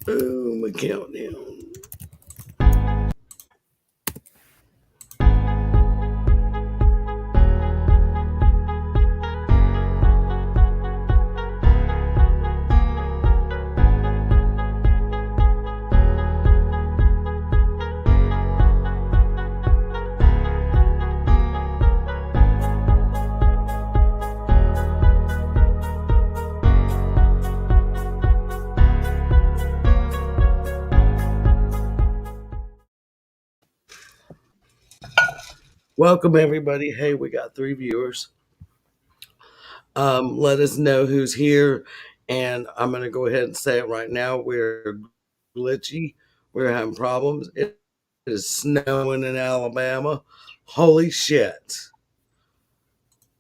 Oh, my countdown. Welcome, everybody. Hey, we got 3 viewers. Let us know who's here. And I'm going to go ahead and say it right now. We're glitchy. We're having problems. It is snowing in Alabama. Holy shit.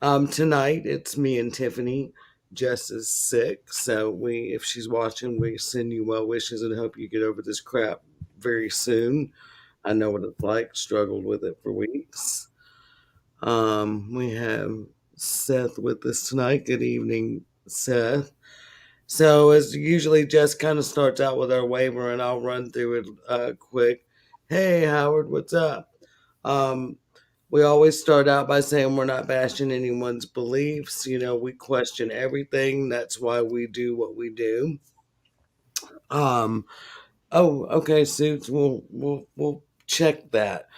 Tonight it's me and Tiffany. Jess is sick, so if she's watching, we send you well wishes and hope you get over this crap very soon. I know what it's like. Struggled with it for weeks. We have Seth with us tonight. Good evening, Seth. So as usually, Jess kind of starts out with our waiver, and I'll run through it quick. Hey, Howard, what's up? Um, we always start out by saying we're not bashing anyone's beliefs. We question everything. That's why we do what we do. Um, oh, okay, suits. We'll check that.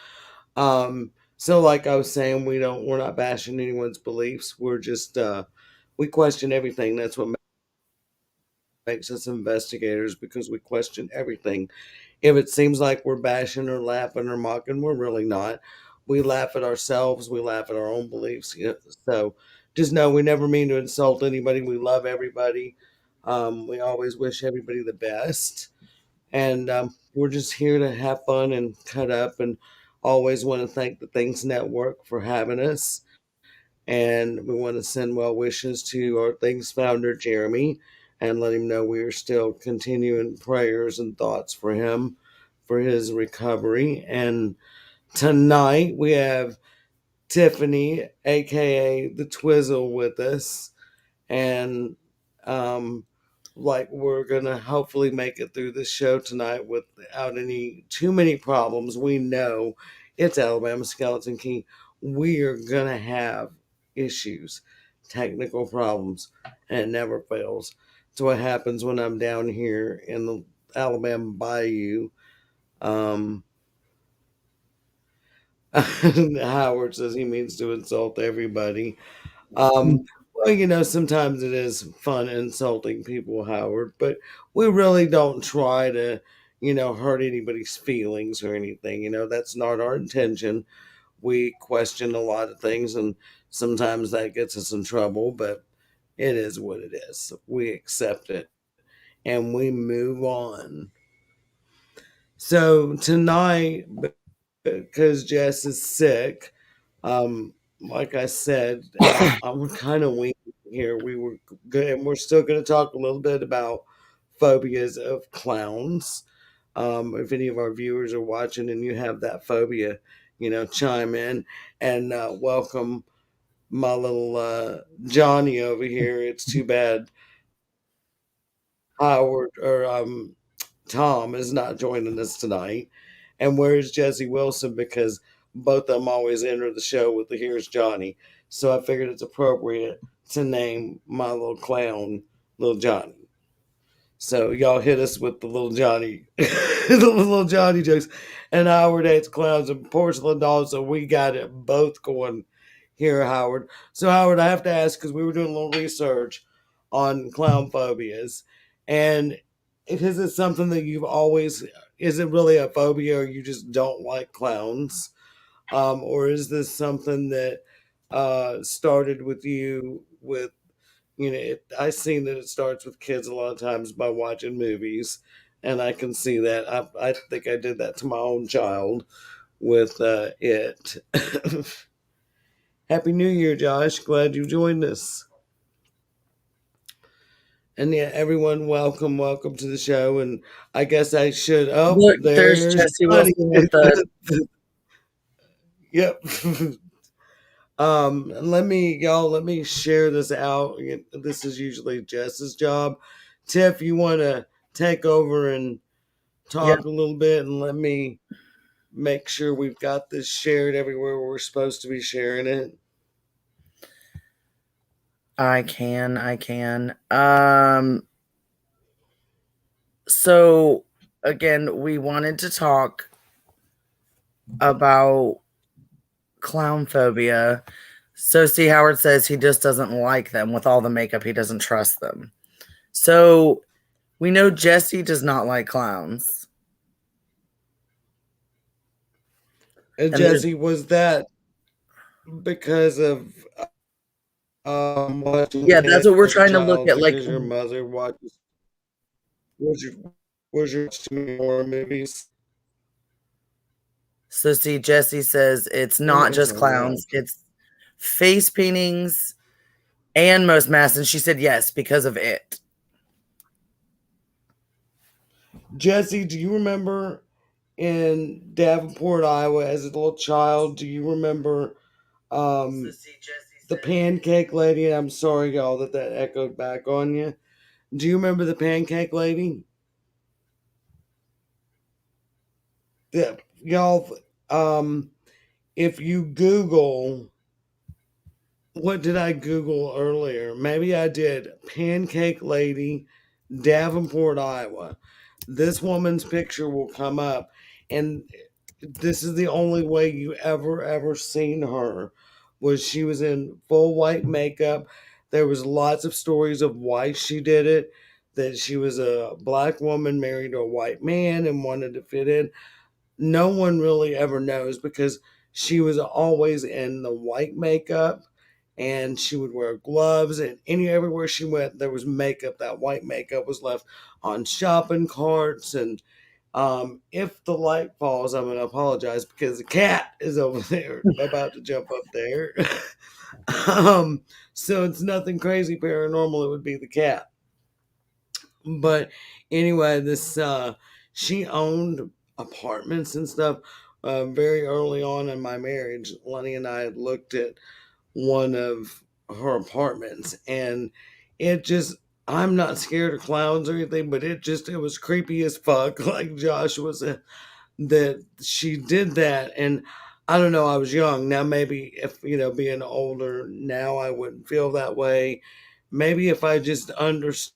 So like I was saying, we're not bashing anyone's beliefs. We're just we question everything. That's what makes us investigators, because we question everything. If it seems like we're bashing or laughing or mocking, we're really not. We laugh at ourselves. We laugh at our own beliefs. So just know we never mean to insult anybody. We love everybody. We always wish everybody the best. And we're just here to have fun and cut up, and always want to thank the Things Network for having us. And we want to send well wishes to our Things founder, Jeremy, and let him know we are still continuing prayers and thoughts for him for his recovery. And tonight we have Tiffany, aka the Twizzle, with us. And like we're gonna hopefully make it through this show tonight without any too many problems. We know it's Alabama Skeleton Key. We are gonna have issues, technical problems, and it never fails. It's what happens when I'm down here in the Alabama Bayou. Um, Howard says he means to insult everybody. Um, well, sometimes it is fun insulting people, Howard, but we really don't try to, hurt anybody's feelings or anything. That's not our intention. We question a lot of things, and sometimes that gets us in trouble, but it is what it is. We accept it and we move on. So tonight, because Jess is sick, like I said, I'm kind of weak here. We were good, and we're still going to talk a little bit about phobias of clowns. If any of our viewers are watching and you have that phobia, chime in and welcome my little Johnny over here. It's too bad Howard or Tom is not joining us tonight. And where's Jesse Wilson? Because both of them always enter the show with the "Here's Johnny." So I figured it's appropriate to name my little clown Little Johnny. So y'all hit us with the Little Johnny, the little Johnny jokes, and Howard hates clowns and porcelain dolls. So we got it both going here, Howard. So Howard, I have to ask, because we were doing a little research on clown phobias, and is it something that you've always? Is it really a phobia, or you just don't like clowns, or is this something that started with you with I seen that it starts with kids a lot of times by watching movies, and I can see that. I think I did that to my own child with it. Happy New Year, Josh. Glad you joined us. And yeah, everyone, welcome to the show. And I guess I should. Oh, Look, there's there's Jesse Johnny. Wilson with the Yep. Let me share this out. This is usually Jess's job. Tiff, you want to take over and Yep, talk a little bit, and let me make sure we've got this shared everywhere we're supposed to be sharing it. I can. So again, we wanted to talk about clown phobia. So C. Howard says he just doesn't like them with all the makeup. He doesn't trust them. So we know Jesse does not like clowns. And And there's Jesse, was that because of watching yeah, that's it what we're as a trying to look child? at. Like Because your mother watches was your too many horror movies? so see, Jesse says it's Let me not just answer that. clowns, it's face paintings and most masks. And she said yes, because of it. Jesse, do you remember in Davenport, Iowa, as a little child? Do you remember So um, see, Jesse the says pancake lady? I'm sorry, y'all, that echoed back on you. Do you remember the pancake lady? Y'all, um, if you Google, what did I Google earlier? Maybe I did pancake lady, Davenport, Iowa. This woman's picture will come up, and this is the only way you ever seen her. Was she was in full white makeup. There was lots of stories of why she did it, that she was a black woman married to a white man and wanted to fit in. No one really ever knows because she was always in the white makeup, and she would wear gloves, and everywhere she went there was makeup. That white makeup was left on shopping carts. And if the light falls, I'm going to apologize because the cat is over there about to jump up there. um, so it's nothing crazy paranormal. It would be the cat. But anyway, this she owned apartments and stuff. Very early on in my marriage, Lenny and I had looked at one of her apartments, and it just, I'm not scared of clowns or anything, but it was creepy as fuck. Like Josh was that she did that. And I don't know, I was young. Now maybe if being older now I wouldn't feel that way. Maybe if I just understood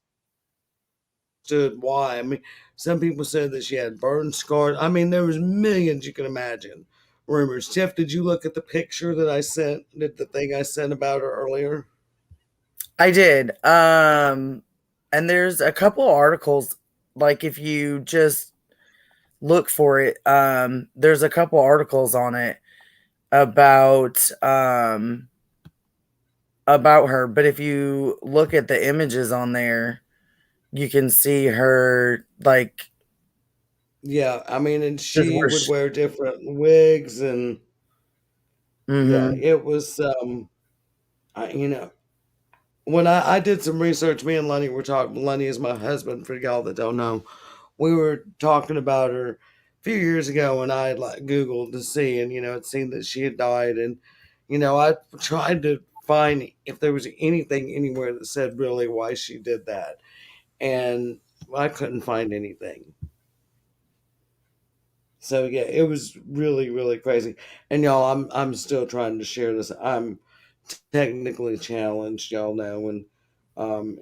why. I mean, some people said that she had burn scars. I mean, there was millions you can imagine rumors. Jeff, did you look at the picture that I sent, the thing I sent about her earlier? I did. And there's a couple articles, like if you just look for it, there's a couple articles on it about about her. But if you look at the images on there, you can see her like Yeah, I mean, and just she where would wear different wigs, and yeah, mm-hmm. it was when I did some research, me and Lenny were talking. Lenny is my husband, for y'all that don't know. We were talking about her a few years ago, and I had like Googled to see, and it seemed that she had died. And I tried to find if there was anything anywhere that said really why she did that, and I couldn't find anything. So yeah, it was really crazy. And y'all, I'm still trying to share this. I'm technically challenged, y'all know, and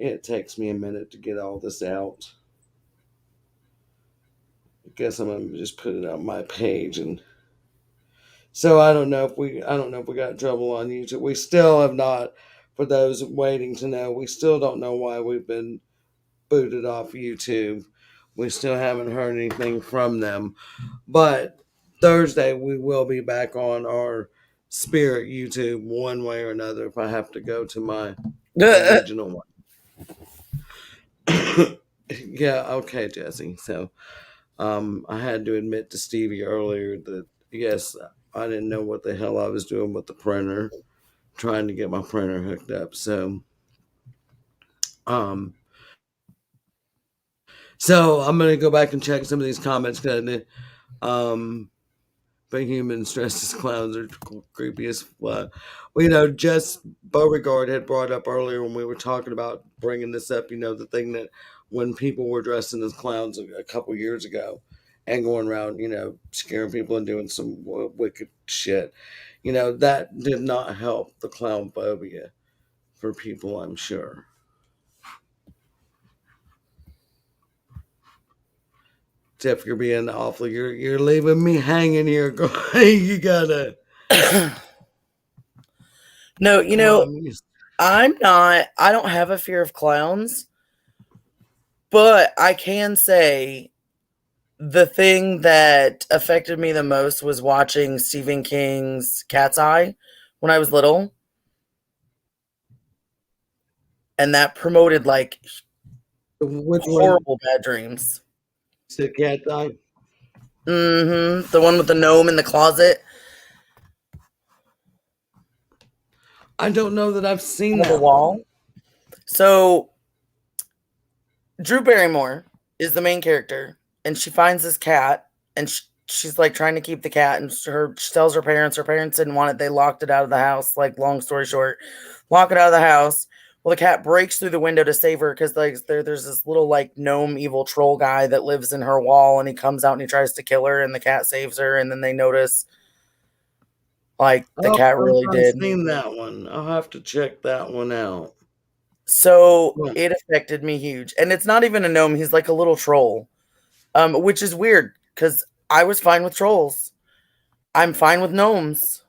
it takes me a minute to get all this out. I guess I'm gonna just put it on my page. And so I don't know if we got trouble on YouTube. We still have not. For those waiting to know, we still don't know why we've been booted off YouTube. We still haven't heard anything from them. But Thursday we will be back on our Spirit YouTube one way or another if I have to go to my original one. Yeah, okay, Jesse. So I had to admit to Stevie earlier that yes, I didn't know what the hell I was doing with the printer, trying to get my printer hooked up. Um, so I'm gonna go back and check some of these comments. 'Cause um, but humans dressed as clowns are creepy as fuck. Well, you know, Jess Beauregard had brought up earlier when we were talking about bringing this up, you know, the thing that when people were dressing as clowns a couple years ago and going around, you know, scaring people and doing some wicked shit, you know, that did not help the clown phobia for people, I'm sure. Tiff, you're being awful. You're leaving me hanging here. Girl. You gotta No, come on. You I don't have a fear of clowns, but I can say the thing that affected me the most was watching Stephen King's Cat's Eye when I was little, and that promoted like which one? horrible bad dreams. The cat die? The one with the gnome in the closet I don't know that I've seen on the that one. wall. So Drew Barrymore is the main character, and she finds this cat, and she's like trying to keep the cat, and she tells her parents didn't want it. They locked it out of the house. Like, long story short, lock it out of the house. Well, the cat breaks through the window to save her because like there's this little like gnome evil troll guy that lives in her wall, and he comes out and he tries to kill her, and the cat saves her, and then they notice like the Oh, cat I've really not did. seen that one. I'll have to check that one out. So Well, it affected me huge. And it's not even a gnome, he's like a little troll. Which is weird because I was fine with trolls. I'm fine with gnomes.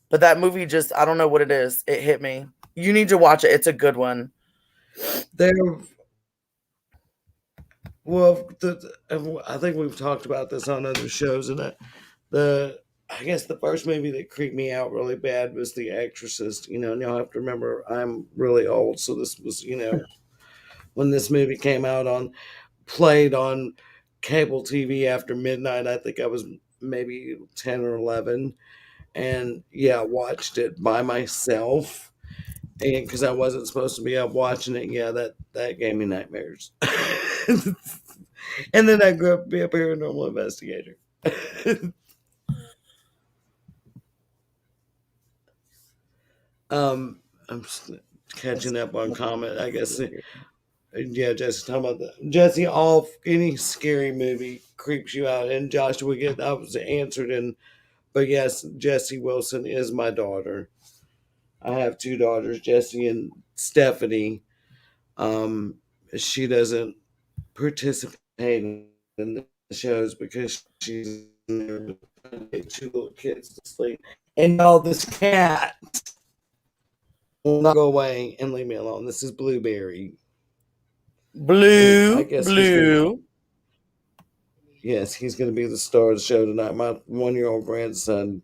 But that movie just, I don't know what it is. It hit me. You need to watch it. It's a good one. there. Well, I think we've talked about this on other shows, and the I guess the first movie that creeped me out really bad was The Exorcist. You know, and y'all have to remember I'm really old, so this was, you know, when this movie came out on played on cable TV after midnight. I think I was maybe 10 or 11, and yeah, watched it by myself. And because I wasn't supposed to be up watching it, yeah, that gave me nightmares. And then I grew up to be a paranormal investigator. I'm catching up on comment. I guess yeah, Jesse talking about that. Jesse, all any scary movie creeps you out, and Josh, we get that was answered in. But yes, Jessie Wilson is my daughter. I have two daughters, Jessie and Stephanie. Um, she doesn't participate in the shows because she's in there to get two little kids to sleep. And all this cat will not go away and leave me alone. This is Blueberry. And I Blue, guess he's going to, blue. yes, he's going to be the star of the show tonight. My 1 year old grandson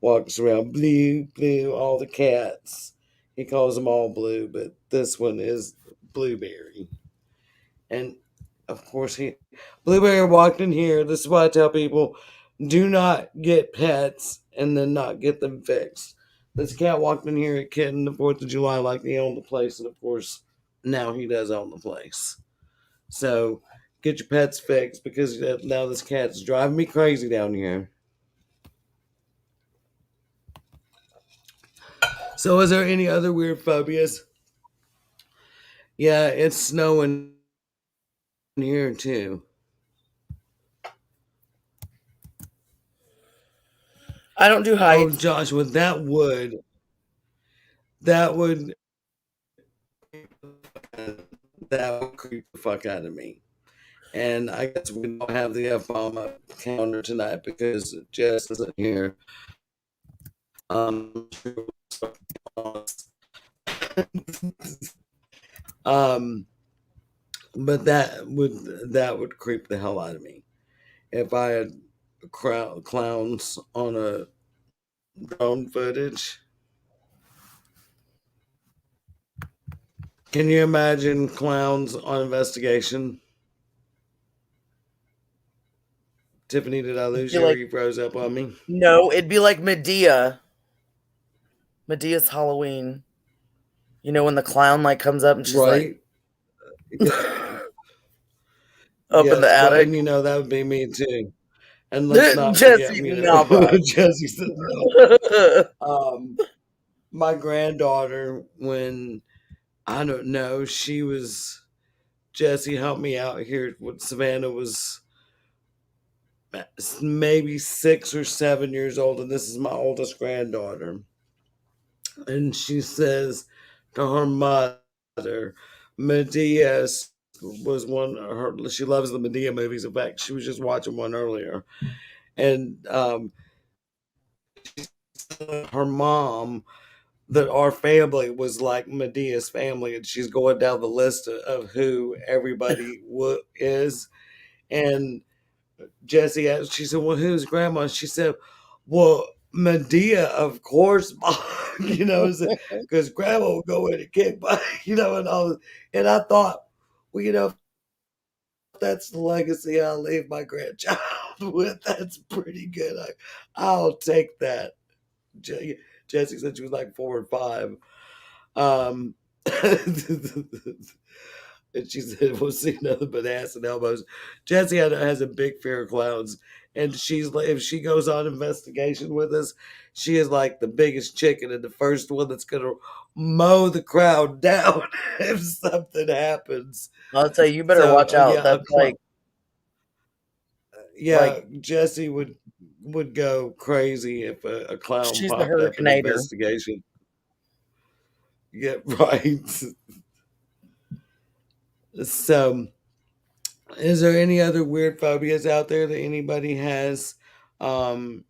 walks around blue, blue, all the cats. He calls them all blue, but this one is Blueberry. And of course, Blueberry walked in here. This is why I tell people do not get pets and then not get them fixed. This cat walked in here at Kitten the 4th of July like he owned the place, and of course, now he does own the place. So get your pets fixed because now this cat's driving me crazy down here. So, is there any other weird phobias? Yeah, it's snowing here too. I don't do Oh, heights. Joshua, that would that would creep the fuck out of me. And I guess we don't have the F bomb up counter tonight because Jess isn't here. Um, um, but that would creep the hell out of me if I had clowns on a drone footage. Can you imagine clowns on investigation? Tiffany, did I It'd lose be you or like, you froze up on me? no, it'd be like Medea. Medea's Halloween. You know, when the clown like comes up and she's like Right? Yeah. up in the Yes. Well, attic. and you know that would be me too. And let's not forget, Jesse Nava. Jesse said no. Um, my granddaughter, when I don't know, she was Jesse helped me out here when Savannah was maybe 6 or 7 years old, and this is my oldest granddaughter. And she says to her mother, Medea was one of her. She loves the Medea movies. In fact, she was just watching one earlier, and her mom that our family was like Medea's family, and she's going down the list of who everybody is. And Jesse asked, she said, "Well, who's grandma?" She said, "Well, Medea, of course, Mom." Because grandma will go in and kick butt, and all. And I thought, well, if that's the legacy I'll leave my grandchild with, that's pretty good. I'll take that. Jesse said she was like 4 or 5. Um, and she said, "We'll see nothing but ass and elbows." Jessie has a big fear of clowns, and she's like, if she goes on investigation with us, she is like the biggest chicken and the first one that's gonna mow the crowd down if something happens. I'll tell you, you better So, watch out. yeah, That's like yeah, Jessie would go crazy if a clown she's the popped up in Hurricaneator. investigation. Yeah, right. So, is there any other weird phobias out there that anybody has? Um,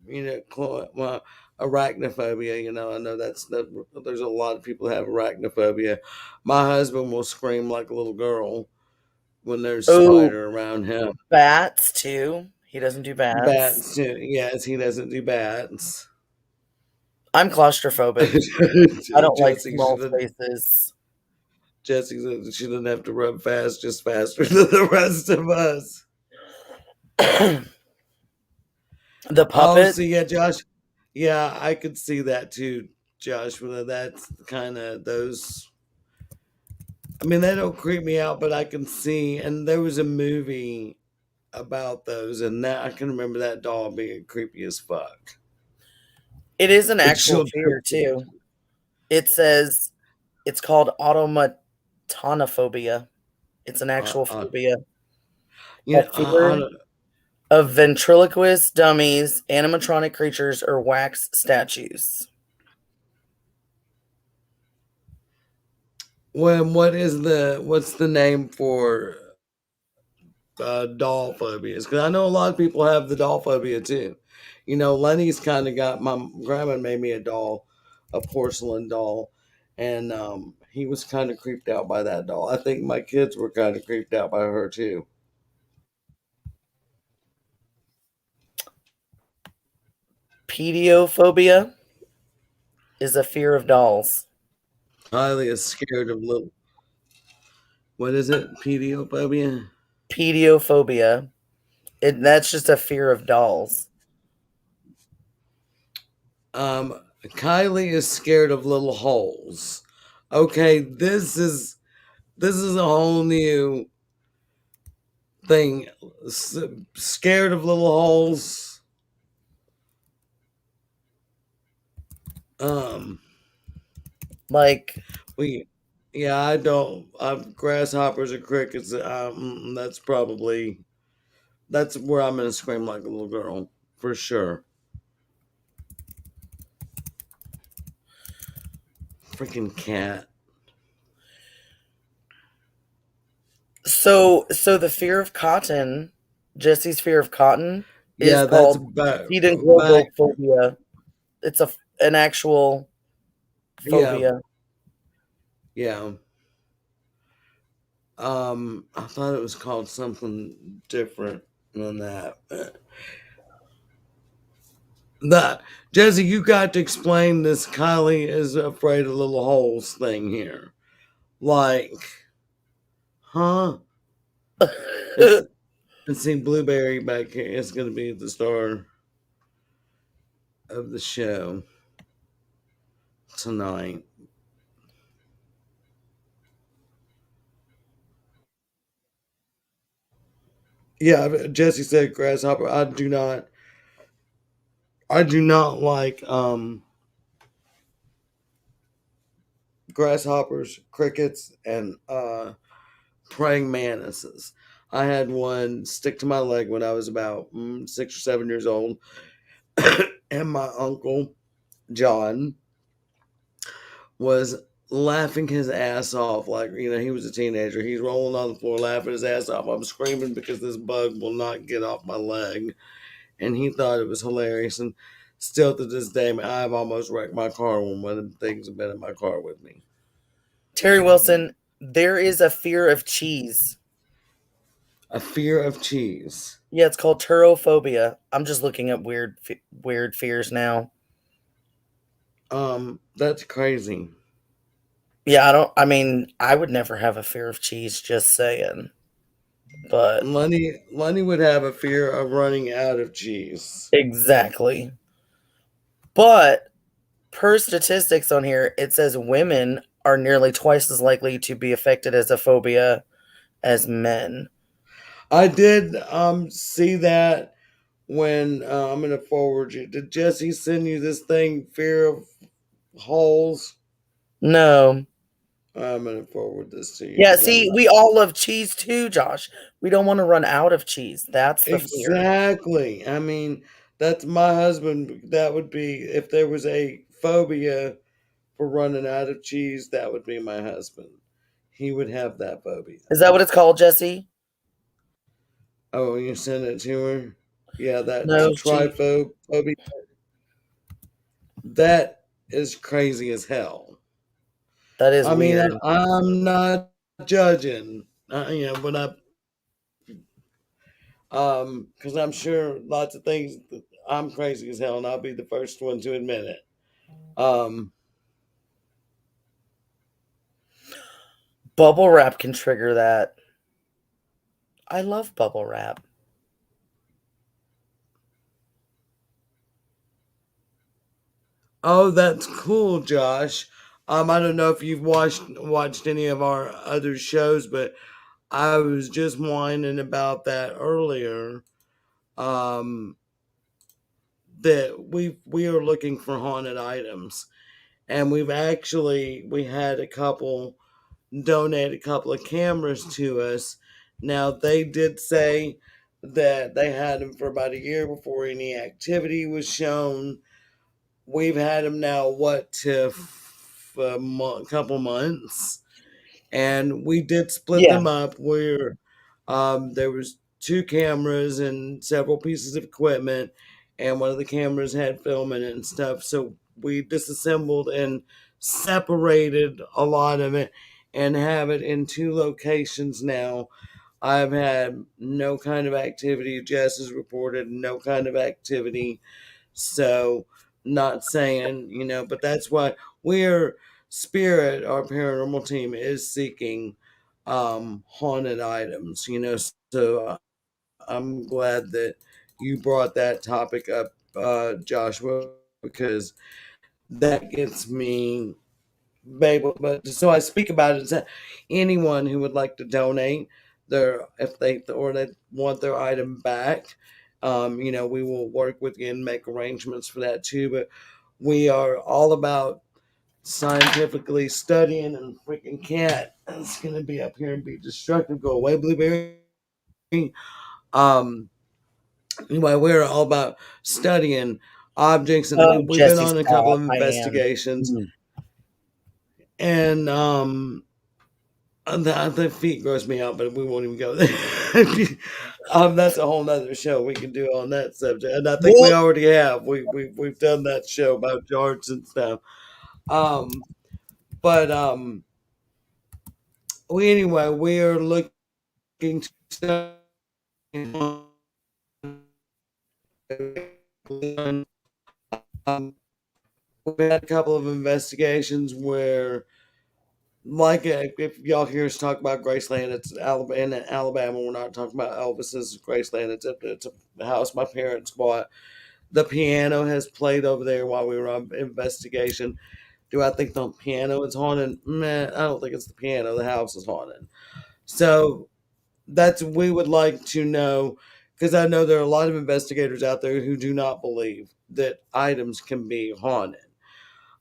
well, arachnophobia. I know there's a lot of people that have arachnophobia. My husband will scream like a little girl when there's Oh, spider around him. bats too. He doesn't do bats. Bats, yes, he doesn't do bats. I'm claustrophobic. I don't like Jesse small should spaces. Jesse said she didn't have to run fast, just faster than the rest of us. The Oh, puppet. so yeah, Josh. Yeah, I could see that too, Josh. That's kind of those. I mean, they don't creep me out, but I can see. And there was a movie about those, and that I can remember that doll being creepy as fuck. It is an And actual she'll fear too. It says it's called automatonophobia. It's an uh, actual uh, phobia. you A know, fear of ventriloquist dummies, animatronic creatures, or wax statues. what's the name for doll phobias? Because I know a lot of people have the doll phobia too. Lenny's kind of got my grandma made me a doll, a porcelain doll, and he was kind of creeped out by that doll. I think my kids were kind of creeped out by her too. Pediophobia is a fear of dolls. Highly is scared of little. What is it? Pediophobia. Pediophobia. That's just a fear of dolls. Kylie is scared of little holes. Okay, this is a whole new thing. Scared of little holes. Um, Like, we, yeah, I don't. Grasshoppers or crickets. That's where I'm gonna scream like a little girl for sure. Freaking cat. so the fear of cotton, Jesse's fear of cotton, is Yeah, that's called back. seed and Back. global phobia. It's an actual Yeah, phobia. yeah. I thought it was called something different than that. That Jesse, you got to explain this. Kylie is afraid of little holes thing here. Like, huh? It's let's see, Blueberry back here. It's going to be the star of the show tonight. Yeah, Jesse said grasshopper. I do not like grasshoppers, crickets, and praying mantises. I had one stick to my leg when I was about 6 or 7 years old, and my uncle John was laughing his ass off. Like, he was a teenager. He's rolling on the floor, laughing his ass off. I'm screaming because this bug will not get off my leg. And he thought it was hilarious. And still to this day, man, I've almost wrecked my car when one of the things have been in my car with me. Terry Wilson, there is a fear of cheese. A fear of cheese. Yeah, it's called turophobia. I'm just looking up weird fears now. That's crazy. Yeah, I mean, I would never have a fear of cheese, just saying. But Lenny would have a fear of running out of cheese. exactly. But per statistics on here, it says women are nearly twice as likely to be affected as a phobia as men. I did see that when I'm gonna forward you. Did Jesse send you this thing? Fear of holes. No. I'm gonna forward this to you Yeah, because I'm see, not we all love cheese too, Josh. We don't want to run out of cheese. That's the fear. exactly. I mean, that's my husband. That would be if there was a phobia for running out of cheese. That would be my husband. He would have that phobia. Is that what it's called, Jesse? Oh, you sent it to her? Yeah, that's No, she. tryphophobia. That is crazy as hell. That is I mean, weird. I'm not judging, but because I'm sure lots of things. I'm crazy as hell, and I'll be the first one to admit it. Um, Bubble wrap can trigger that. I love bubble wrap. oh, that's cool, Josh. I don't know if you've watched any of our other shows, but I was just whining about that earlier. Um, that we are looking for haunted items, and we had a couple donate a couple of cameras to us. Now they did say that they had them for about a year before any activity was shown. We've had them now what to a couple months, and we did split Yeah. them up where there was two cameras and several pieces of equipment, and one of the cameras had film in it and stuff. So we disassembled and separated a lot of it and have it in two locations now. I've had no kind of activity. Jess has reported no kind of activity. So, not saying, but that's why we're Spirit, our paranormal team, is seeking haunted items, So, I'm glad that you brought that topic up, Joshua, because that gets me able, but so I speak about it is that anyone who would like to donate their if they or they want their item back, we will work with you and make arrangements for that too. But we are all about scientifically studying and freaking cat. It's gonna be up here and be destructive. Go away, blueberry. Um, anyway, we're all about studying objects, and Oh, we've been Jesse, on a couple stop. of I am. investigations, Mm. and the feet gross me out, but we won't even go there. That's a whole nother show we can do on that subject, and I think we Well, already have. We've done that show about charts and stuff. Um, but we are looking to um, we've had a couple of investigations where like if y'all hear us talk about Graceland, it's Alabama. In Alabama, we're not talking about Elvis's Graceland. It's a house my parents bought. The piano has played over there while we were on investigation. Do I think the piano is haunted? Man, I don't think it's the piano. The house is haunted. So That's we would like to know, because I know there are a lot of investigators out there who do not believe that items can be haunted.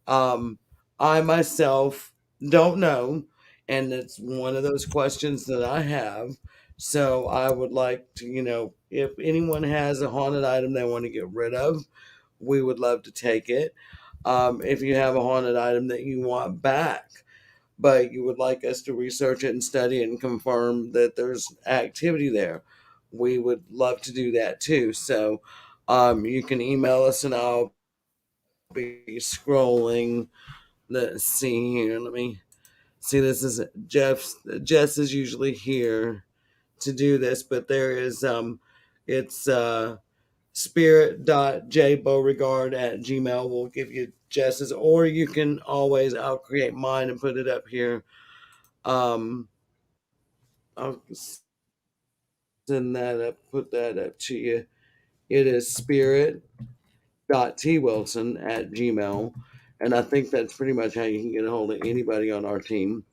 Um, I myself don't know, and it's one of those questions that I have. So I would like to, if anyone has a haunted item they want to get rid of, we would love to take it. If you have a haunted item that you want back, but you would like us to research it and study it and confirm that there's activity there, we would love to do that too. So you can email us and I'll be scrolling. Let's see here. Let me see. This is Jeff's. Jess is usually here to do this, but there is it's spirit.jbeauregard@gmail. We'll give you Jess's, or you can always, I'll create mine and put it up here. Um, I'll send that up, put that up to you. It is spirit.twilson@gmail. And I think that's pretty much how you can get a hold of anybody on our team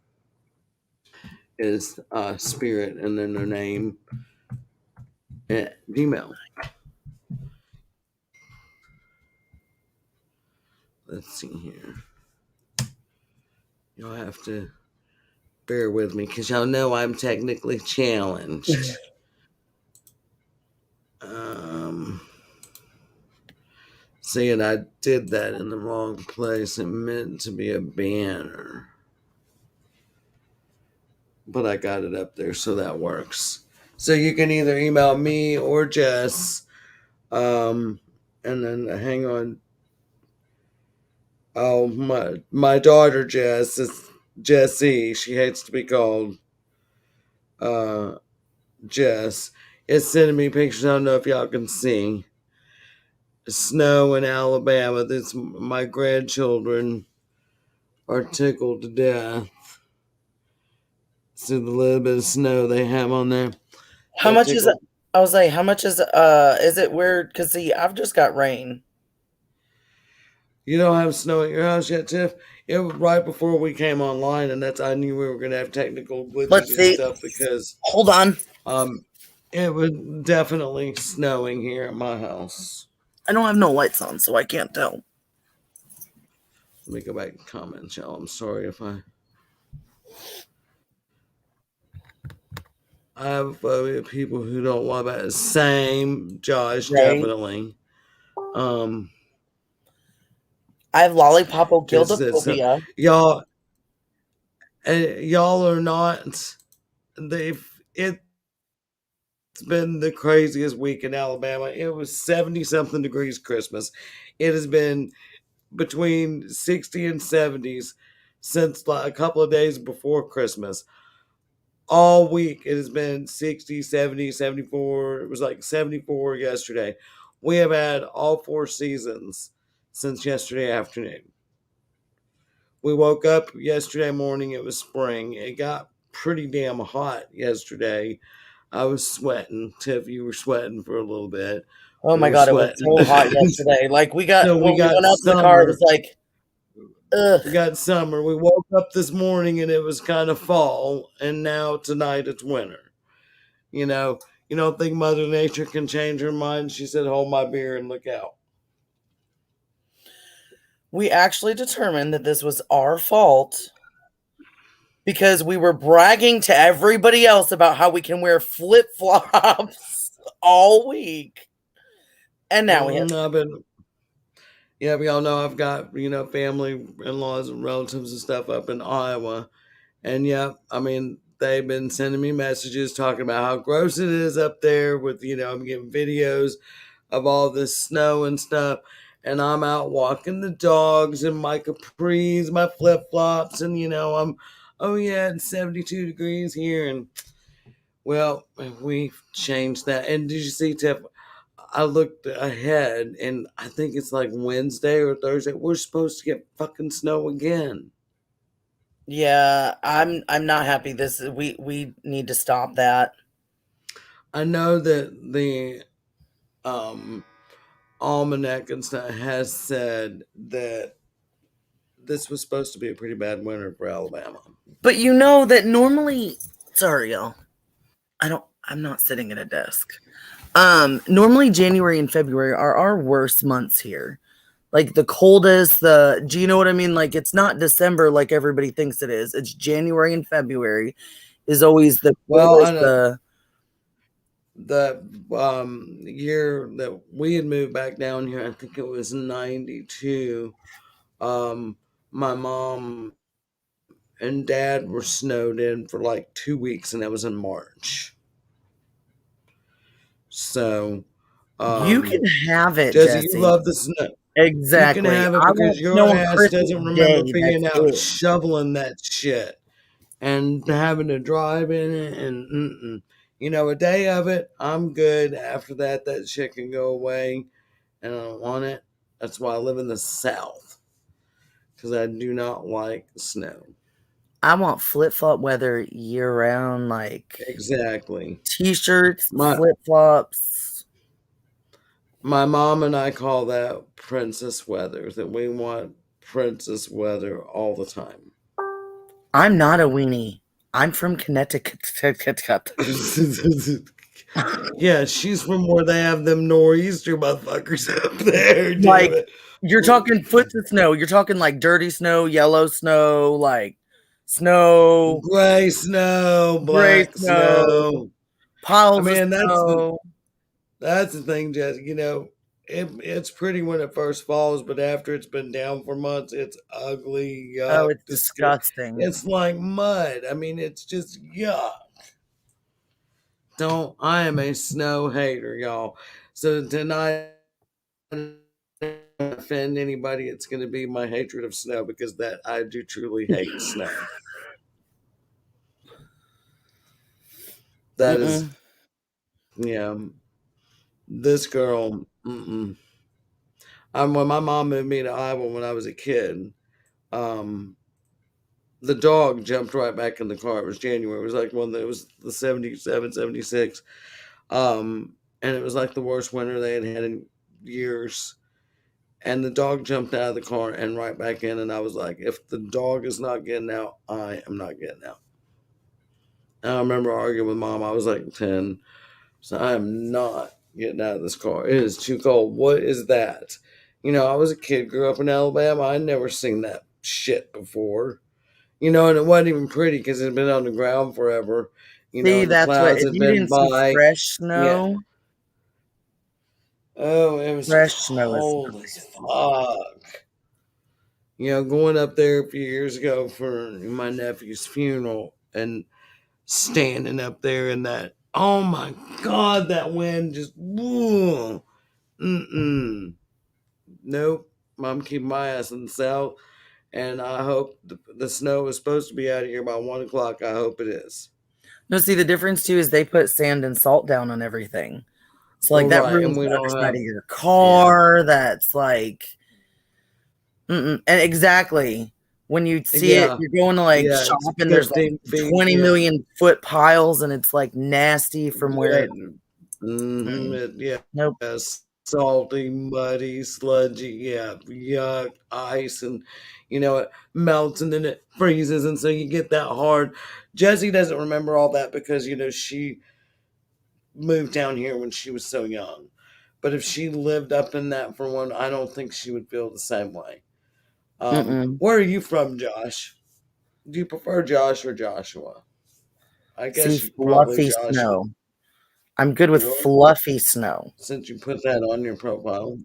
is spirit and then their name at Gmail. Let's see here. You'll have to bear with me because y'all know I'm technically challenged. Um, Seeing I did that in the wrong place. It meant to be a banner. But I got it up there, so that works. So you can either email me or Jess. Um, and then hang on. Oh, my daughter Jess is Jessie. She hates to be called uh, Jess. Is sending me pictures. I don't know if y'all can see snow in Alabama. This my grandchildren are tickled to death. See the little bit of snow they have on there. How They're much is it? tickled. I was like, how much is it weird? Cause see, I've just got rain. You don't have snow at your house yet, Tiff? It was right before we came online, and that's I knew we were going to have technical glitches Let's and see. stuff because Hold on. um, it was definitely snowing here at my house. I don't have no lights on, so I can't tell. Let me go back to comments, y'all. I'm sorry if I have a phobia of people who don't want that. Same, Josh, Right. definitely. Um, I have because it's lollipopophobia. y'all, y'all are not. They've it's been the craziest week in Alabama. It was 70 something degrees Christmas. It has been between 60 and 70s since like a couple of days before Christmas. All week it has been 60, 70, 74. It was like 74 yesterday. We have had all four seasons since yesterday afternoon. We woke up yesterday morning, it was spring. It got pretty damn hot yesterday. I was sweating. Tiff, you were sweating for a little bit. Oh We my were god, it was sweating. so hot yesterday. Like we got So we when we got went out to the car, it was summer. like, ugh. We got summer. We woke up this morning and it was kind of fall, and now tonight it's winter. You know, you don't think Mother Nature can change her mind? She said, "Hold my beer and look out." We actually determined that this was our fault because we were bragging to everybody else about how we can wear flip flops all week. And now we have I've been, yeah, we all know I've got family, in-laws, and relatives and stuff up in Iowa, and yeah, I mean they've been sending me messages talking about how gross it is up there. With I'm getting videos of all this snow and stuff. And I'm out walking the dogs in my capris, my flip flops, and I'm, oh yeah, it's 72 degrees here. And well, we've changed that. And did you see, Tiff? I looked ahead and I think it's like Wednesday or Thursday. We're supposed to get fucking snow again. yeah, I'm not happy. We need to stop that. I know that the um, almanac and stuff has said that this was supposed to be a pretty bad winter for Alabama. But you know that normally sorry y'all. I'm not sitting at a desk. Normally January and February are our worst months here. Like the coldest, do you know what I mean? Like it's not December like everybody thinks it is. It's January and February is always the Well, I coldest. know the year that we had moved back down here, I think it was 92. Um, my mom and dad were snowed in for like 2 weeks, and that was in March. So, You can um, have it, Jesse, you Jesse. love the snow. You can Exactly. have it I because want your snow on ass Christmas doesn't remember Day. That's being out it. shoveling that shit and having to drive in it. And a day of it, I'm good. After that, that shit can go away, and I don't want it. That's why I live in the South, because I do not like snow. I want flip flop weather year round, like Exactly. t-shirts, My flip flops. my mom and I call that princess weather. That we want princess weather all the time. I'm not a weenie. I'm from Connecticut. Yeah, she's from where they have them nor'easter motherfuckers up there. Damn Like it. you're talking foot of snow. You're talking like dirty snow, yellow snow, like snow, Gray snow, gray black snow, snow. I piles of mean, snow. that's the thing, Jess. It's pretty when it first falls, but after it's been down for months, it's ugly, Oh, yuck, it's disgust. disgusting. It's like mud. I mean, it's just yuck. Don't. I am a snow hater, y'all. So tonight, offend anybody, it's going to be my hatred of snow, because that I do truly hate snow. That is, Mm-mm. yeah. This girl, when my mom moved me to Iowa when I was a kid, um, the dog jumped right back in the car. It was January. It was like one that was the 77, 76. And it was like the worst winter they had had in years. And the dog jumped out of the car and right back in. And I was like, if the dog is not getting out, I am not getting out. And I remember arguing with mom. I was like 10. So I am not getting out of this car. It is too cold. What is that? I was a kid, grew up in Alabama. I never seen that shit before. And it wasn't even pretty because it had been on the ground forever. See, And the that's what, clouds if had you been didn't see by. Yeah. Oh, it was fresh snow is cold as nice. fuck. Going up there a few years ago for my nephew's funeral and standing up there in that, oh my God, that wind just, whoa. Mm-mm. Nope. I'm keeping my ass in the south, and I hope the snow is supposed to be out of here by 1 o'clock. I hope it is. No, see, the difference too is they put sand and salt down on everything. So like Well, that right, ruins and we the don't underside have, of your yeah, car. That's like, and exactly when you see it, yeah, you're going to like yeah. shop It's and there's like 15 feet. 20 Yeah, million foot piles and it's like nasty from where yeah, it. Mm-mm. yeah. Nope. Salty, muddy, sludgy. Yeah, yuck, ice, and it melts and then it freezes, and so you get that hard. Jessie doesn't remember all that because she moved down here when she was so young. But if she lived up in that for one, I don't think she would feel the same way. Mm-mm. Where are you from, Josh? Do you prefer Josh or Joshua? I See, guess you probably fluffy Joshua. snow. I'm good with What? fluffy snow. Since you put that on your profile.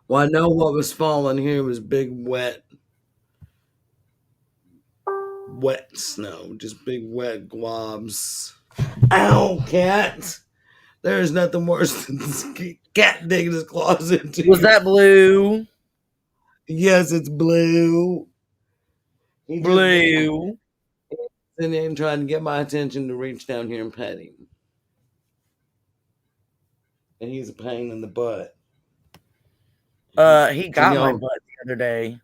Well, I know what was falling here was big, wet snow. Just big, wet globs. Ow, cat! There's nothing worse than this cat digging his claws into Was you. that blue? Yes, it's blue. He just been Blue. sitting there and trying to get my attention to reach down here and pet him. And he's a pain in the butt. He And got my y'all, butt the other day.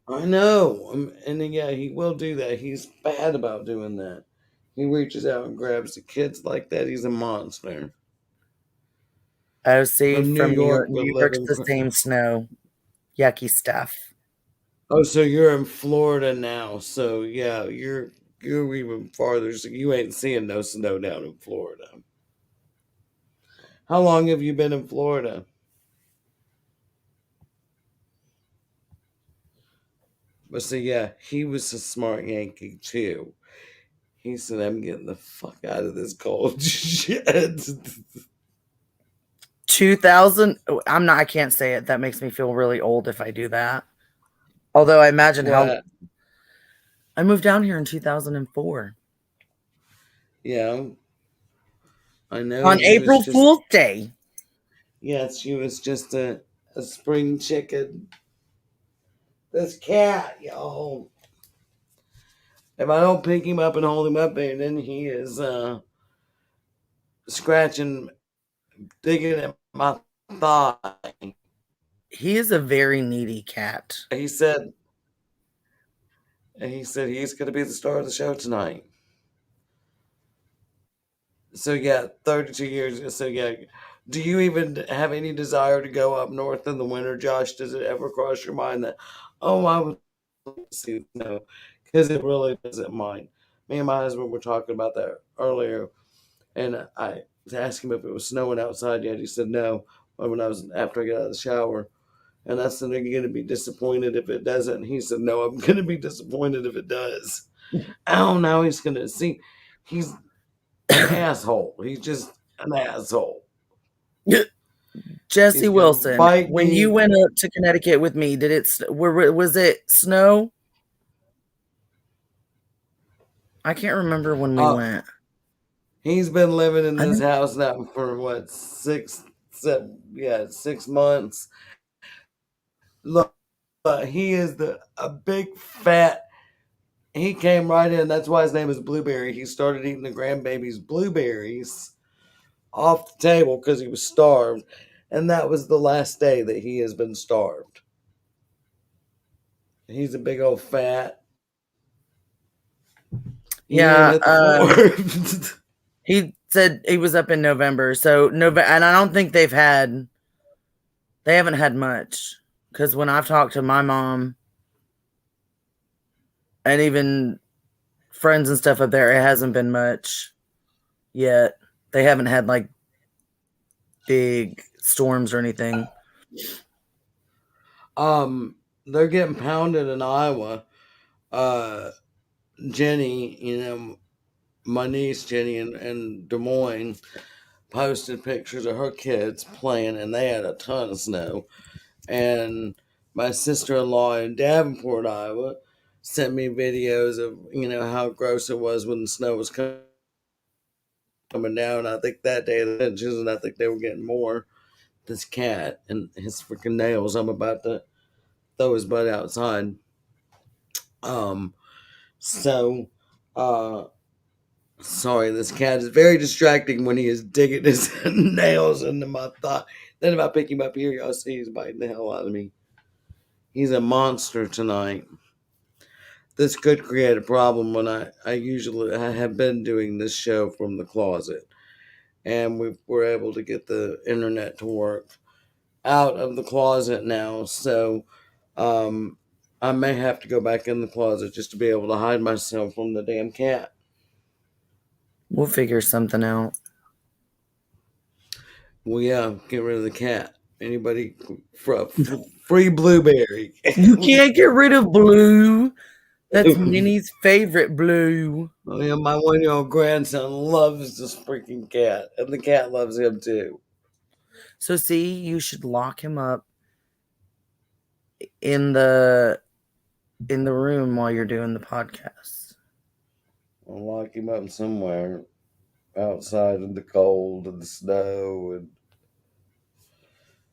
I know. And then, yeah, he will do that. He's bad about doing that. He reaches out and grabs the kids like that. He's a monster. Oh, see, From New from New York, York. but New York's living. the same snow. Yucky stuff. Oh, so you're in Florida now. So, yeah, you're go even farther. So you ain't seeing no snow down in Florida. How long have you been in Florida? But see, yeah, he was a smart Yankee too. He said, "I'm getting the fuck out of this cold shit." 2000. I'm not. I can't say it. That makes me feel really old if I do that. Although I imagine how What? I moved down here in 2004 Yeah, I know on you was April just Fool's Day. yes, you was just a spring chicken. This cat, y'all. If I don't pick him up and hold him up, and then he is scratching, digging at my thigh. He is a very needy cat. He said, he's going to be the star of the show tonight. So yeah, 32 years. So yeah, do you even have any desire to go up north in the winter, Josh? Does it ever cross your mind that, oh, I would like to see snow? Because it really doesn't mind. Me and my husband were talking about that earlier, and I asked him if it was snowing outside yet. He said no. When I was after I got out of the shower, and I said, "Are you going to be disappointed if it doesn't?" And he said, "No, I'm going to be disappointed if it does." Oh, now he's going to see. He's an asshole. He's just an asshole. Jesse He's gonna Wilson, bite when you me. went up to Connecticut with me, did it was it snow? I can't remember when we Uh, went. he's been living in I this think house now for what 6 months. Look, he is a big fat. He came right in. That's why his name is Blueberry. He started eating the grandbaby's blueberries off the table because he was starved, and that was the last day that he has been starved. He's a big old fat. You ain't yeah, hit the floor. he said he was up in November. So November, and I don't think they haven't had much cuz when I've talked to my mom and even friends and stuff up there, it hasn't been much yet. They haven't had like big storms or anything. They're getting pounded in Iowa. Uh, Jenny, my niece Jenny in Des Moines posted pictures of her kids playing, and they had a ton of snow. And my sister-in-law in Davenport, Iowa, sent me videos of how gross it was when the snow was coming down. I think that day the inches, and I think they were getting more. This cat and his freaking nails. I'm about to throw his butt outside. Um, so, uh, sorry, this cat is very distracting when he is digging his nails into my thigh. Then if I pick him up here, y'all see he's biting the hell out of me. He's a monster tonight. This could create a problem when I have been doing this show from the closet, and we were able to get the internet to work out of the closet now. So, um, I may have to go back in the closet just to be able to hide myself from the damn cat. We'll figure something out. Well, yeah, get rid of the cat. Anybody free blueberry? You can't get rid of Blue. That's Minnie's favorite, Blue. Oh, yeah, my 1-year-old grandson loves this freaking cat, and the cat loves him too. So see, you should lock him up in the room while you're doing the podcast. I'll lock him up somewhere outside in the cold and the snow,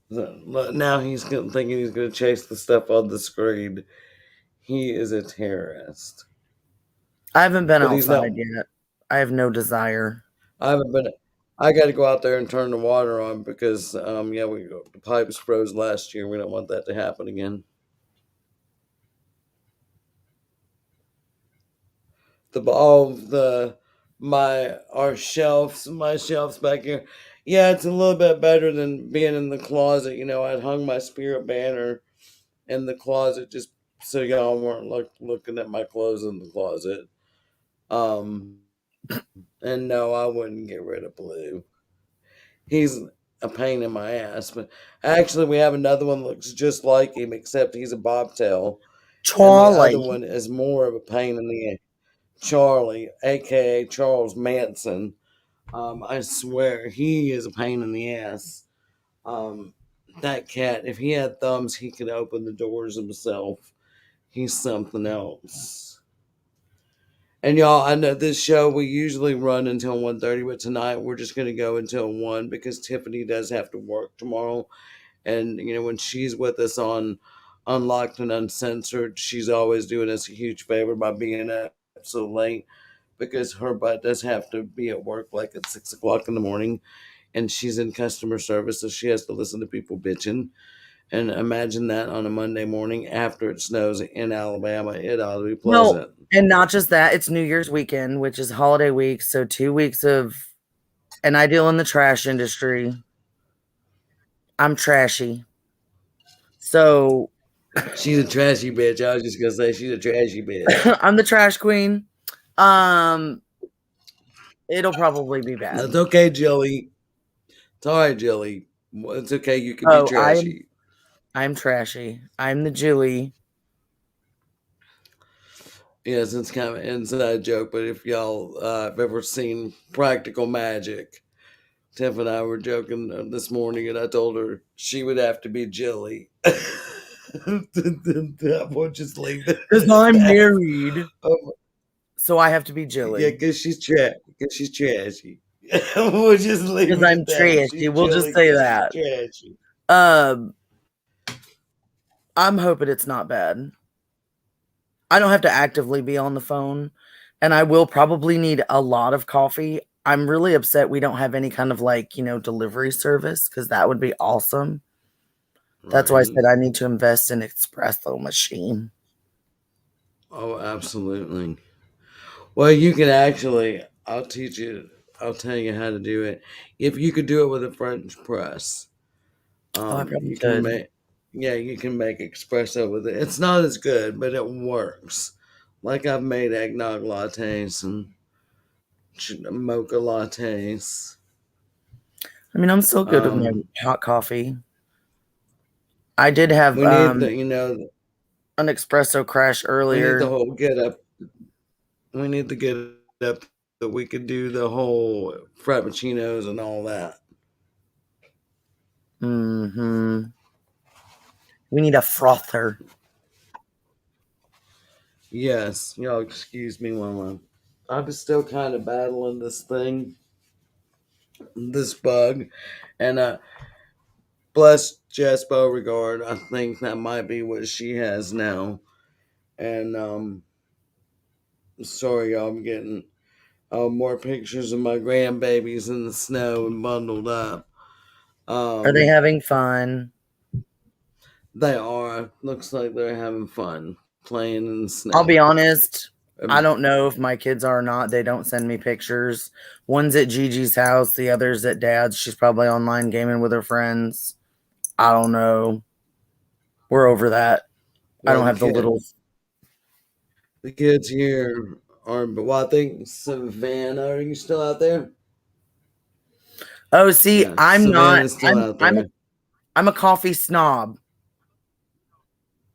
and now he's thinking he's going to chase the stuff on the screen. He is a terrorist, I haven't been but he's not. outside yet. I have no desire. I haven't been. I got to go out there and turn the water on because, yeah, the pipes froze last year. We don't want that to happen again. All the my shelves back here. Yeah, it's a little bit better than being in the closet. I'd hung my spirit banner in the closet just so y'all weren't looking at my clothes in the closet. Um, and no, I wouldn't get rid of Blue. He's a pain in my ass. But actually, we have another one that looks just like him, except he's a bobtail, and the other Charlie. one is more of a pain in the ass. Charlie, aka Charles Manson. I swear he is a pain in the ass. Um, that cat, if he had thumbs, he could open the doors himself. He's something else. And y'all, I know this show we usually run until 1:30, but tonight we're just gonna go until 1 because Tiffany does have to work tomorrow. And when she's with us on Unlocked and Uncensored, she's always doing us a huge favor by being up so late because her butt does have to be at work like at 6 o'clock in the morning, and she's in customer service, so she has to listen to people bitching. And imagine that on a Monday morning after it snows in Alabama. It ought to be No, pleasant. and not just that, it's New Year's weekend, which is holiday week, so 2 weeks of and I deal in the trash industry. I'm trashy. So She's a trashy bitch. I was just gonna say she's a trashy bitch. I'm the trash queen. Um, it'll probably be bad. That's okay, Jelly. It's all right, Jelly. It's okay. You can be Oh, I'm trashy. I'm trashy. I'm the Julie. Yes, it's kind of an inside joke, but if y'all have ever seen Practical Magic, Tiff and I were joking this morning, and I told her she would have to be Jilly. We'll just leave it Because at I'm that. married. Um, So I have to be yeah, Jilly. because she's trashy. We'll just leave Because it I'm at that. She's trashy. We'll just Jilly say because she's that. trashy. Um, I'm hoping it's not bad. I don't have to actively be on the phone, and I will probably need a lot of coffee. I'm really upset we don't have any kind of delivery service because that would be awesome. That's why I Right. said I need to invest in espresso machine. Oh, absolutely. Well, you can actually, I'll teach you, I'll tell you how to do it. If you could do it with a French press, Oh, I probably you can could. make, yeah, you can make espresso with it. It's not as good, but it works. Like I've made eggnog lattes and mocha lattes. I mean, I'm still good with my Um, hot coffee. I did have we need an espresso crash we need the earlier. whole get up. We need to get up that we could do the whole frappuccinos and all that. Hmm. We need a frother. Yes, y'all excuse me while I'm still kind of battling this thing, this bug, and bless Jess Beauregard. I think that might be what she has now. And sorry, y'all, I'm getting more pictures of my grandbabies in the snow and bundled up. Are they Um, having fun? they are. Looks like they're having fun playing in the I'll be snow. honest. I Um, don't know if my kids are or not. They don't send me pictures. One's at Gigi's house, the other's at dad's. She's probably online gaming with her friends. I don't know. We're over that. I well, don't have the little. the kids here are. But well, I think Savannah. Are you still out there? Oh, see, Yeah, I'm not. Savannah's still out I'm a there. I'm a coffee snob.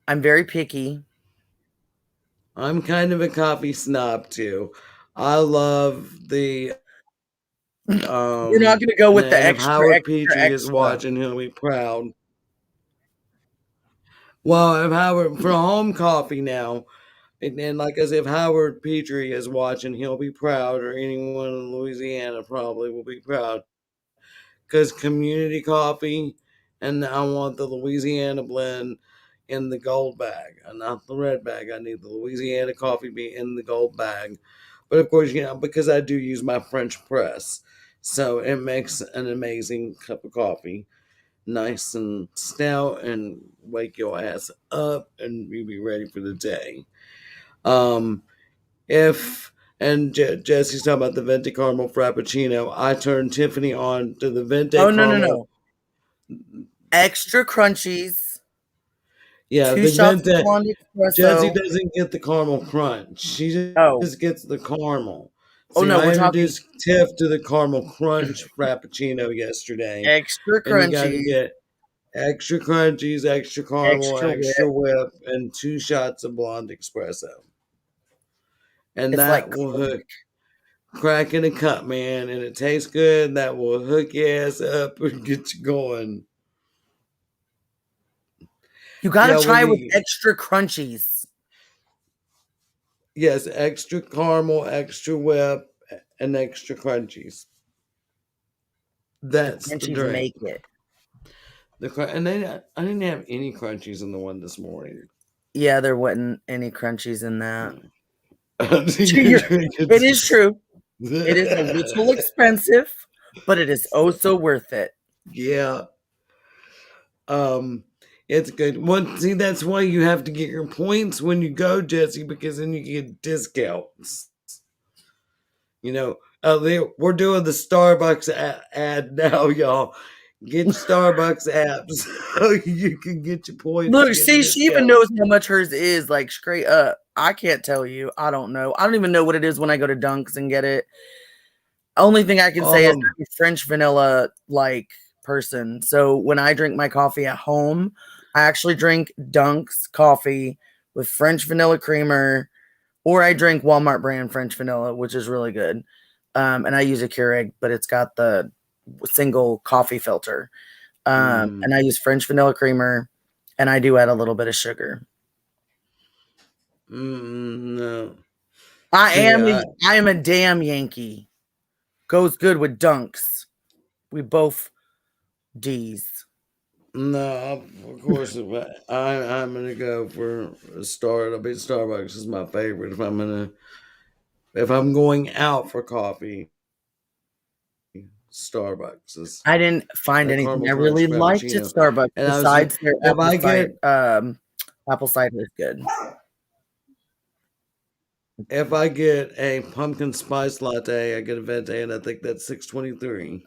I'm very picky. I'm kind of a coffee snob too. I love the We're not going to go with the and if extra, Howard extra, Petrie is extra. watching, he'll be proud. Well, if Howard for home coffee now, and like as if Howard Petrie is watching, he'll be proud, or anyone in Louisiana probably will be proud. Because community coffee, and I want the Louisiana blend in the gold bag, and not the red bag. I need the Louisiana coffee be in the gold bag. But of course, because I do use my French press, so it makes an amazing cup of coffee, nice and stout, and wake your ass up, and you be ready for the day. Um, if Jesse's talking about the venti caramel frappuccino, I turned Tiffany on to the venti Oh, no, no, caramel. no. Extra crunchies. Yeah, Two the shots of venti. blonde Jessie espresso. doesn't get the caramel crunch. She Oh, just gets the caramel. oh See, no, I we're talking introduced Tiff to the caramel crunch frappuccino yesterday, extra and you got to crunchy, get extra crunchies, extra caramel, extra extra whip. whip, and 2 shots of blonde espresso. And It's like that will hook crack in a cup, man, and it tastes good. That will hook your ass up and get you going. you got to Yeah, try with extra crunchies. yes, extra caramel, extra whip, and extra crunchies. The That's the crunchies drink. make it. And they, I didn't have any crunchies in the one this morning. Yeah, there wasn't any crunchies in that. Your drink It is true. It is a is- little expensive, but it is oh so worth it. yeah. Um, it's good. Well, see, that's why you have to get your points when you go, Jesse, because then you get discounts. You know, we're doing the Starbucks ad now, y'all. Get Starbucks apps so you can get your points and Look, get see, she even discounts. knows how much hers is, like straight up. I can't tell you. I don't know. I don't even know what it is when I go to Dunks and get it. Only thing I can say is Um, I'm a French vanilla like person. So when I drink my coffee at home, I actually drink Dunks coffee with French vanilla creamer, or I drink Walmart brand French vanilla, which is really good. And I use a Keurig, but it's got the single coffee filter. mm, And I use French vanilla creamer, and I do add a little bit of sugar. no. I See, am a I am a damn Yankee. Goes good with Dunks. We both D's. no, of course, I'm gonna go for a start. I mean, Starbucks is my favorite. If I'm going out for coffee, Starbucks is I didn't find a anything caramel I crunch really liked at frappuccino. Starbucks And I was besides their if I get apple cider is good. if I get a pumpkin spice latte, I get a venti, and I think that's 6.23.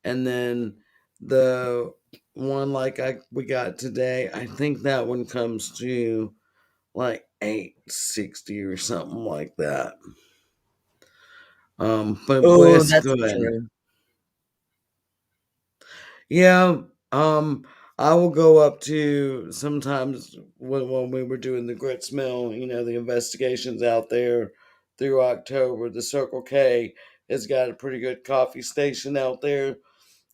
And then the one like we got today, I think that one comes to like 8.60 or something like that. But Oh, it's that's good. true. Yeah. Um, I will go up to sometimes when we were doing the grits mill, the investigations out there through October, the Circle K has got a pretty good coffee station out there.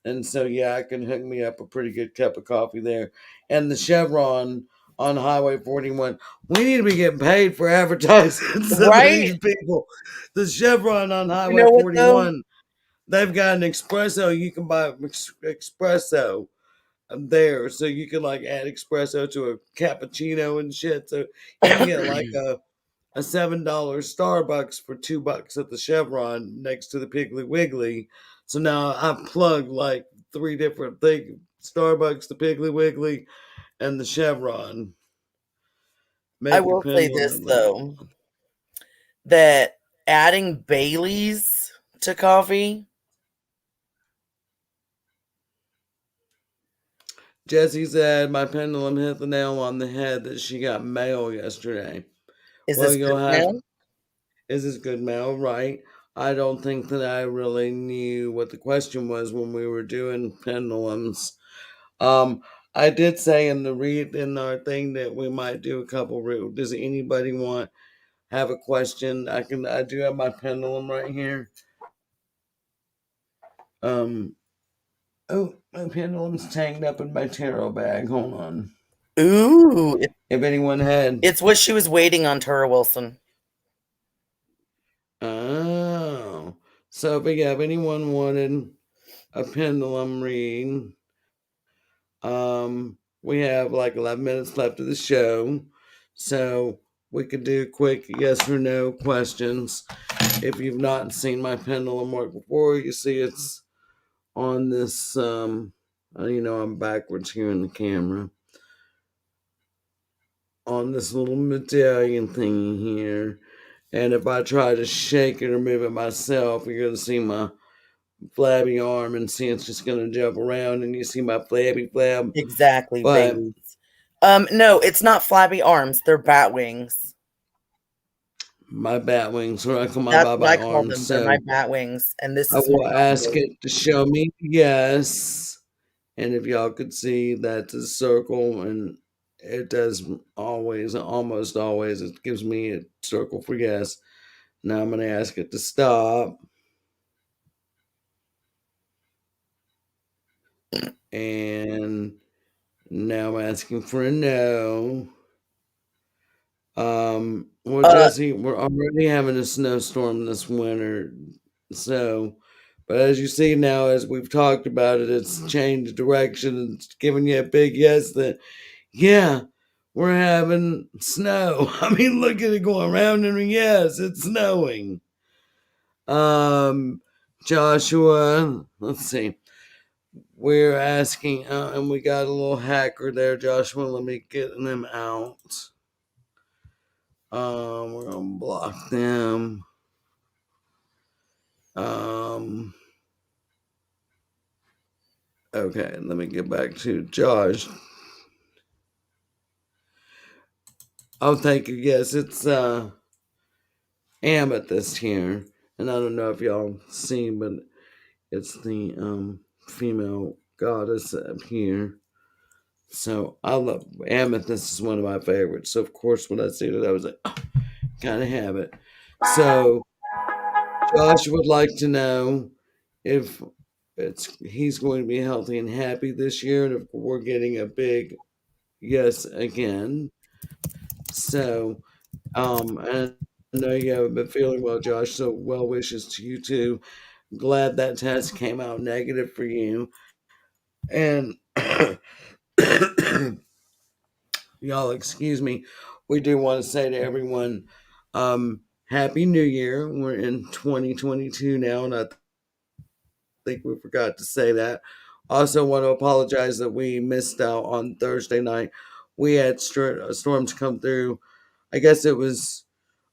And so, yeah, I can hook me up a pretty good cup of coffee there. And the Chevron on Highway 41. We need to be getting paid for advertising some of Right? these people. The Chevron on You Highway know what though? 41, they've got an espresso. You can buy espresso there. So you can like add espresso to a cappuccino and shit. So you can get like a $7 Starbucks for $2 at the Chevron next to the Piggly Wiggly. So now I plugged like 3 different things: Starbucks, the Piggly Wiggly, and the Chevron. I Make your will say pendulum this and though, that adding Baileys to coffee Jessie said my pendulum hit the nail on the head that she got mail yesterday. is Well, this good you'll have now? is this good mail, right? I don't think that I really knew what the question was when we were doing pendulums. Um, I did say in our thing that we might do a couple. Does anybody have a question? I do have my pendulum right here. Um, oh, my pendulum's tagged up in my tarot bag. Hold on. Ooh, If anyone had, it's what she was waiting on, Tara Wilson. oh, so if anyone wanted a pendulum read, we have like 11 minutes left of the show, so we could do quick yes or no questions. If you've not seen my pendulum work before, you see it's on this. I'm backwards here in the camera. On this little medallion thing here, and if I try to shake it or move it myself, you're gonna see my flabby arm, and see it's just gonna jump around, and you see my flabby flab. Exactly, But Baileys. No, it's not flabby arms. They're bat wings. My bat wings, or I call my That's baba what I call arms. them. They're my So bat wings, and this I is my will ask number. it to show me yes. And if y'all could see, that's a circle, and it does always, almost always, it gives me a circle for yes. Now I'm going to ask it to stop. And now I'm asking for a no. Well, Uh, Jesse, we're already having a snowstorm this winter. So, but as you see now, as we've talked about it, it's changed direction and it's giving you a big yes that, yeah, we're having snow. I mean, look at it going around and yes, it's snowing. Um, Joshua, let's see. We're asking, and we got a little hacker there, Joshua. Let me get them out. We're gonna block them. Um, okay, let me get back to Josh. Oh, thank you. Yes, it's amethyst here, and I don't know if y'all seen, but it's the female goddess up here. So I love amethyst is one of my favorites. So of course, when I see it, I was like, oh, gotta have it. So Josh would like to know if it's he's going to be healthy and happy this year, and if we're getting a big yes again. So, and I know you haven't been feeling well, Josh. So well wishes to you too. Glad that test came out negative for you. And y'all, excuse me. We do want to say to everyone, Happy New Year. We're in 2022 now, and I think we forgot to say that. Also, want to apologize that we missed out on Thursday night. We had storms come through. I guess it was,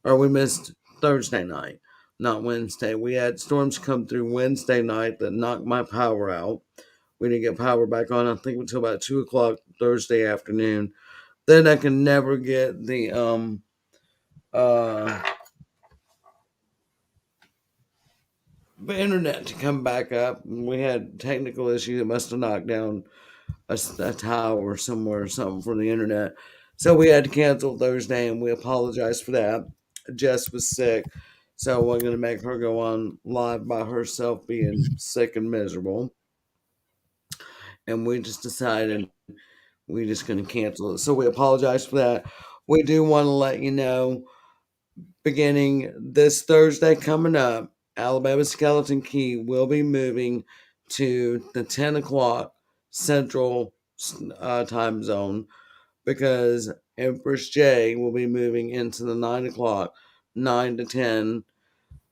or we missed Thursday night, not Wednesday. We had storms come through Wednesday night that knocked my power out. We didn't get power back on, I think, until about 2 o'clock Thursday afternoon. Then I can never get uh the internet to come back up. We had technical issues that must have knocked down a tower somewhere or something for the internet. So we had to cancel Thursday, and we apologize for that. Jess was sick, so we're going to make her go on live by herself, being sick and miserable. And we just decided we're just going to cancel it. So we apologize for that. We do want to let you know, beginning this Thursday coming up, Alabama Skeleton Key will be moving to the 10 o'clock Central time zone because Empress J will be moving into the 9 o'clock, 9 to 10,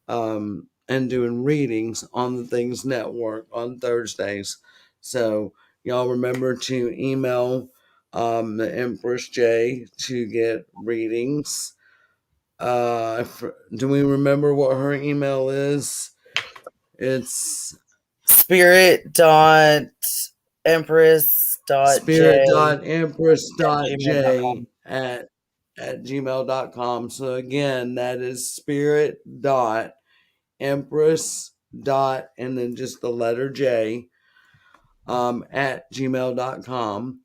and doing readings on the Things Network on Thursdays. So y'all remember to email the Empress J to get readings. Do we remember what her email is? It's spirit dot empress dot j at spirit.empress.j gmail.com. at gmail.com. So again, that is spirit.empress dot and then just the letter J at gmail.com.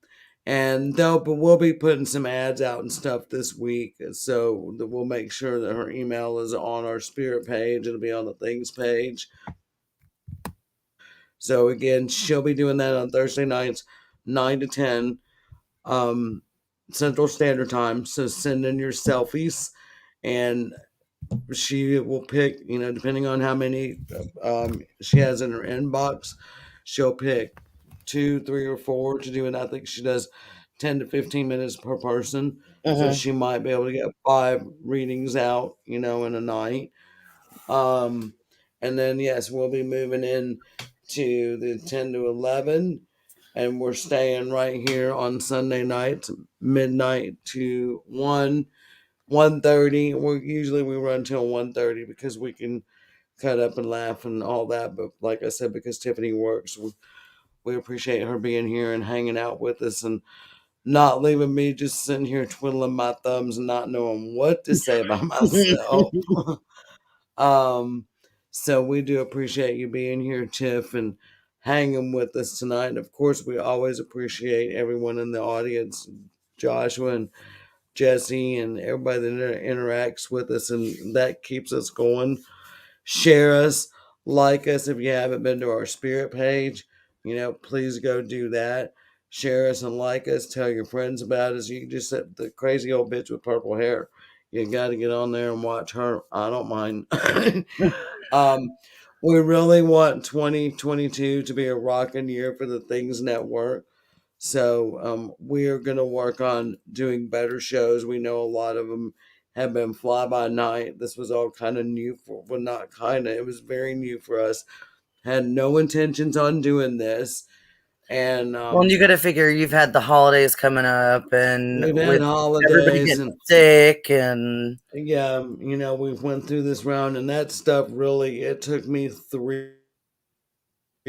And though, but we'll be putting some ads out and stuff this week, so that we'll make sure that her email is on our Spirit page. It'll be on the Things page. So again, she'll be doing that on Thursday nights, 9 to 10, um, Central Standard Time. So send in your selfies, and she will pick. Depending on how many she has in her inbox, she'll pick two, three, or four to do. And I think she does 10 to 15 minutes per person. So Mm-hmm. she might be able to get 5 readings out, in a night. Um, and then yes, we'll be moving in to the 10 to 11, and we're staying right here on Sunday nights, midnight to 1:30. We run till 1:30 because we can cut up and laugh and all that. But like I said, because Tiffany works, we appreciate her being here and hanging out with us. And not leaving me just sitting here twiddling my thumbs and not knowing what to say about myself. um, so we do appreciate you being here, Tiff, and hanging with us tonight. And of course, we always appreciate everyone in the audience, Joshua and Jesse, and everybody that interacts with us, and that keeps us going. Share us, like us if you haven't been to our spirit page. Please go do that. Share us and like us. Tell your friends about us. You can just set the crazy old bitch with purple hair. You got to get on there and watch her. I don't mind. um, we really want 2022 to be a rocking year for the Things Network. So we are going to work on doing better shows. We know a lot of them have been fly by night. This was all kind of new for, well, not kind of, it was very new for us. Had no intentions on doing this. And Well, and you got to figure you've had the holidays coming up, and we've had with everybody holidays getting and sick, and yeah, we've went through this round and that stuff really, it took me 3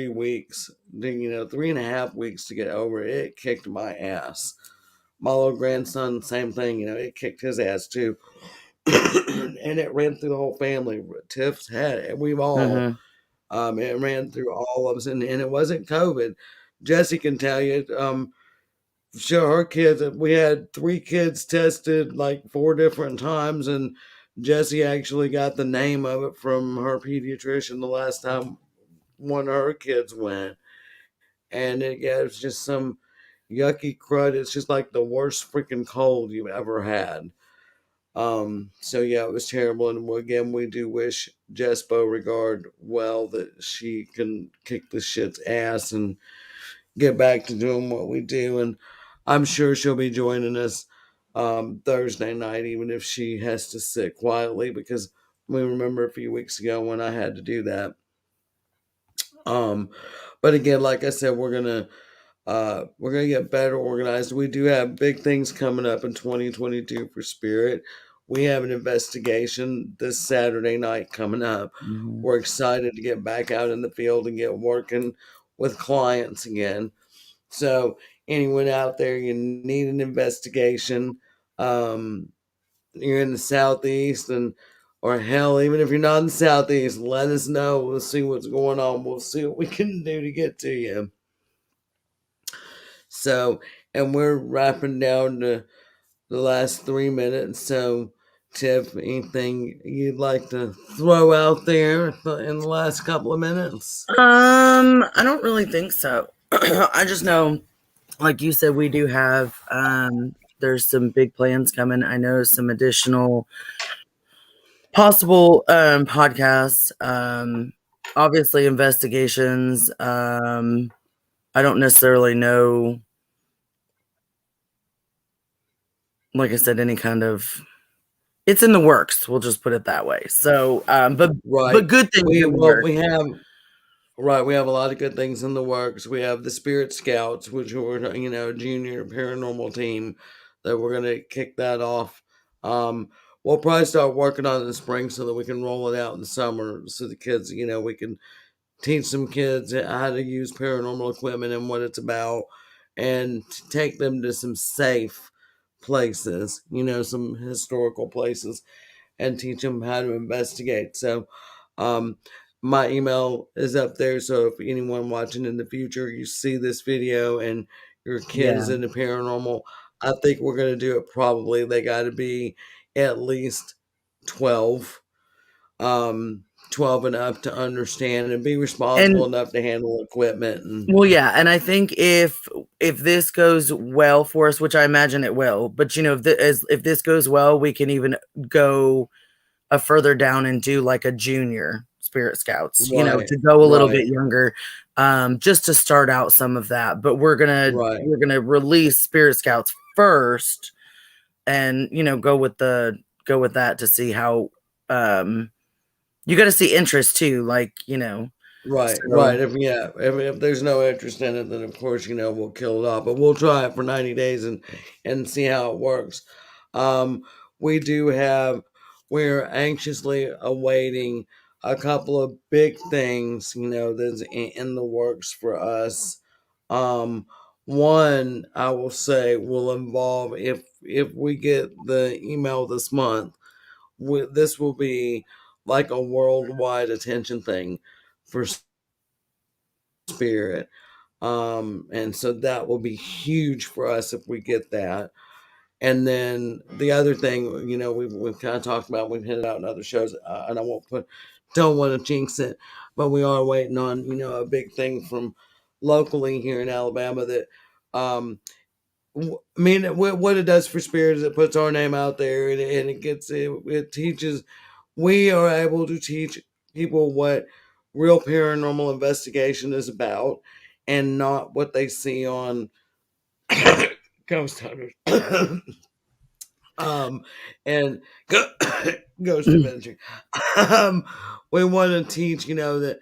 weeks, 3.5 weeks to get over it. It kicked my ass. My little grandson, same thing, it kicked his ass too. And it ran through the whole family. Tiff's had it. We've all, mhm. it ran through all of us, and it wasn't COVID. Jesse can tell you, sure, her kids, we had 3 kids tested like 4 different times, and Jesse actually got the name of it from her pediatrician the last time one of her kids went. And yeah, it's just some yucky crud. It's just like the worst freaking cold you've ever had. So yeah, it was terrible. And again, we do wish Jess Beauregard well, that she can kick the shit's ass and get back to doing what we do. And I'm sure she'll be joining us Thursday night, even if she has to sit quietly, because we remember a few weeks ago when I had to do that. Um, but again, like I said, we're gonna get better organized. We do have big things coming up in 2022 for Spirit. We have an investigation this Saturday night coming up. Mhm. We're excited to get back out in the field and get working with clients again. So anyone out there, you need an investigation. Um, you're in the southeast, and or hell, even if you're not in the southeast, let us know. We'll see what's going on. We'll see what we can do to get to you. So, and we're wrapping down to the last 3 minutes. So, Tiff, anything you'd like to throw out there in the last couple of minutes? I don't really think so. I just know, like you said, we do have there's some big plans coming. I know some additional possible podcasts. Obviously investigations. I don't necessarily know, like I said, any kind of, it's in the works. We'll just put it that way. So, Right. but good things We in the well, works. we have right. We have a lot of good things in the works. We have the Spirit Scouts, which are a junior paranormal team that we're gonna kick that off. We'll probably start working on it in the spring so that we can roll it out in the summer, so the kids, we can teach some kids how to use paranormal equipment and what it's about, and take them to some safe places, some historical places, and teach them how to investigate. So, um, my email is up there. So if anyone watching in the future, you see this video and your kid is Yeah. into paranormal, I think we're going to do it probably. They got to be at least 12, 12 and up to understand and be responsible And enough to handle equipment. And well, yeah, and I think if this goes well for us, which I imagine it will, but if this goes well, we can even go a further down and do like a junior Spirit Scouts, right, to go a little right, bit younger, just to start out some of that. But we're gonna right, we're gonna release Spirit Scouts first, and go with that to see how you got to see interest too, like right, so right. If there's no interest in it, then of course we'll kill it off. But we'll try it for 90 days and see how it works. Um, we do have we're anxiously awaiting a couple of big things that's in the works for us. Um, One, I will say, will involve, if we get the email this month, this will be like a worldwide attention thing for spirit. And so that will be huge for us if we get that. And then the other thing, we've kind of talked about, we've hit it out in other shows, and I won't don't want to jinx it, but we are waiting on, a big thing from locally here in Alabama that, I mean, what it does for spirit is it puts our name out there, and it teaches, we are able to teach people what real paranormal investigation is about, and not what they see on Ghost Hunters. um and Ghost Adventure. um we want to teach, that,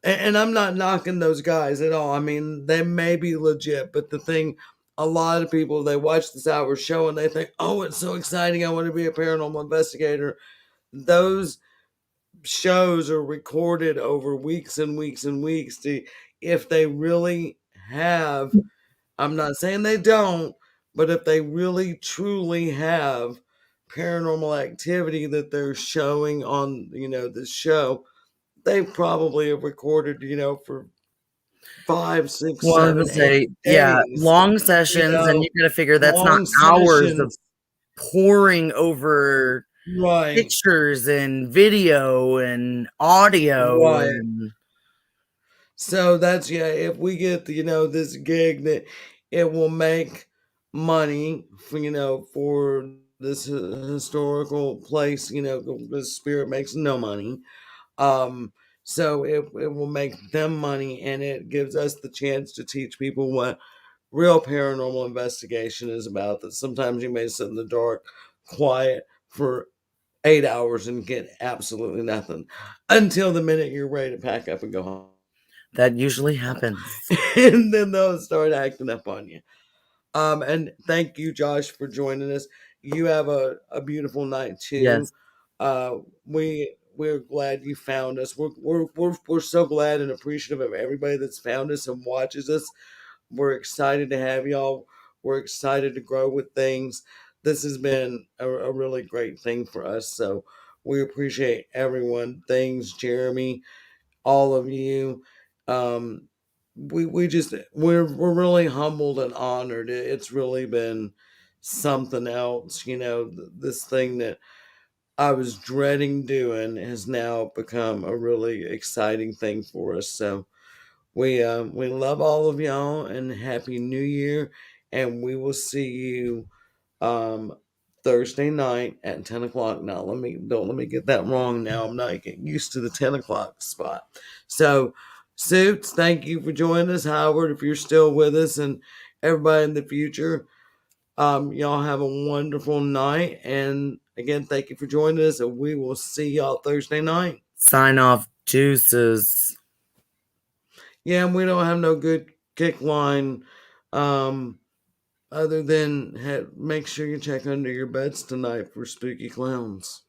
and I'm not knocking those guys at all. I mean, they may be legit, but the thing, a lot of people, they watch this hour show and they think, oh, it's so exciting, I want to be a paranormal investigator. Those shows are recorded over weeks and weeks and weeks to, if they really have, I'm not saying they don't, but if they really truly have paranormal activity that they're showing on, this show, they probably have recorded, for 5, 6, Well, I was gonna 7, eight say, yeah, days, long sessions, and you gotta figure that's not long hours of sessions. poring over Right, pictures and video and audio right. and So that's, yeah, if we get this gig that it will make money for, for this historical place, the spirit makes no money. Um, so it will make them money, and it gives us the chance to teach people what real paranormal investigation is about. That sometimes you may sit in the dark, quiet for 8 hours and get absolutely nothing until the minute you're ready to pack up and go home. that usually happens. And then they'll start acting up on you. And thank you, Josh, for joining us. You have a beautiful night too. Yes, We're glad you found us. We're so glad and appreciative of everybody that's found us and watches us. We're excited to have y'all. We're excited to grow with things. This has been a really great thing for us. So we appreciate everyone. Things, Jeremy, all of you. Um, we just, we're really humbled and honored. It's really been something else. This thing that I was dreading doing has now become a really exciting thing for us. So we love all of y'all, and happy New Year, and we will see you um Thursday night at 10 o'clock. Now let me get that wrong. Now I'm not getting used to the 10 o'clock spot. So, Suits, thank you for joining us. Howard, if you're still with us, and everybody in the future, y'all have a wonderful night. And again, thank you for joining us, and we will see y'all Thursday night. sign off, juices. Yeah, and we don't have no good kick line. Um, Other than make sure you check under your beds tonight for spooky clowns.